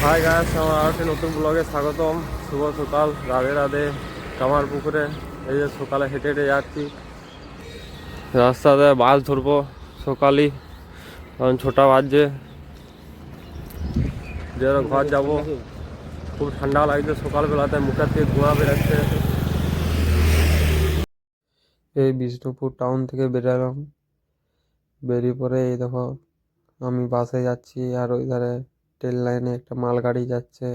Hi guys, আমার আরেকটি নতুন ব্লগে স্বাগতম। শুভ সকাল, রাধে রাধে। কামার পুকুরে এই যে সকালে হেঁটে হেঁটে যাচ্ছি, রাস্তাতে বাস ধরবো সকালই, কারণ 6টা বাজছে। যে ঘর যাব, খুব ঠান্ডা লাগছে সকালবেলাতে, মুখের থেকে ধোঁয়া বেরোচ্ছে। এই বিষ্ণুপুর টাউন থেকে বেরোলাম, বেরিয়ে পরে এই দেখো আমি বাসে যাচ্ছি, আর ওই ধারে ট্রেন লাইনে একটা মালগাড়ি যাচ্ছে।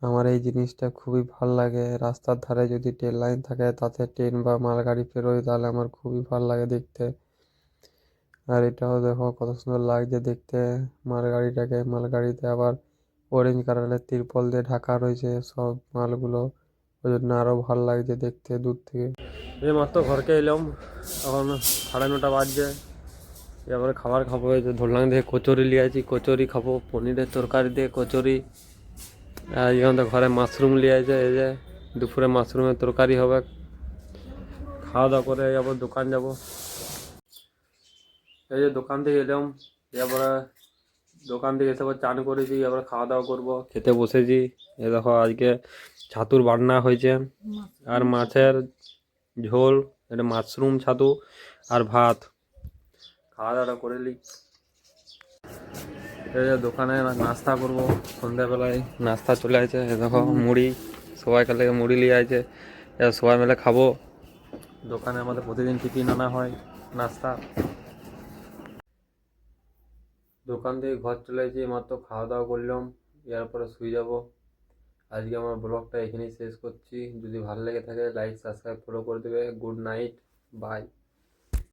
আমার এই জিনিসটা খুবই ভাল লাগে, রাস্তার ধারে যদি ট্রেন লাইন থাকে তাতে ট্রেন বা মালগাড়ি পেরোয়, তাহলে আমার খুবই ভাল লাগে দেখতে। আর এটাও দেখো কত সুন্দর লাগছে দেখতে মালগাড়িতে আবার অরেঞ্জ কালারের তিরপল দিয়ে ঢাকা রয়েছে সব মালগুলো, ওই জন্য আরো ভাল লাগছে দেখতে দূর থেকে। এই মাত্র ঘরকে এলাম, এখন 9:30 বাজছে। এবারে খাবার খাবো, এই যে ধরলাম দিয়ে কচুরি নিয়ে আছি, কচুরি খাবো, পনিরের তরকারি দিয়ে কচুরি। আর এখান থেকে ঘরে মাশরুম নিয়ে আছে, এই যে দুপুরে মাশরুমের তরকারি হবে। খাওয়া দাওয়া করে আবার দোকান যাব। এই যে দোকান থেকে এলাম, এরপরে দোকান থেকে এসে আবার চান করেছি, এবার খাওয়া দাওয়া করবো, খেতে বসেছি। এ দেখো আজকে ছাতুর বান্না হয়েছে, আর মাছের ঝোল, এটা মাশরুম ছাতু আর ভাত। খাওয়া দাওয়াটা করে নিই। এই যে দোকানে নাস্তা করবো, সন্ধ্যাবেলায় নাস্তা চলে আসে। এ দেখো মুড়ি, সবাই কাল থেকে মুড়ি নিয়ে আছে, সবাই মিলে খাবো। দোকানে আমাদের প্রতিদিন টিফিন আনা হয়, নাস্তা। দোকান থেকে ঘর চলে এসেছি, মাত্র খাওয়া দাওয়া করলাম, এরপরে শুয়ে যাব। আজকে আমার ব্লগটা এখানেই শেষ করছি। যদি ভালো লেগে থাকে লাইক সাবস্ক্রাইব ফলো করে দেবে। Good night, by.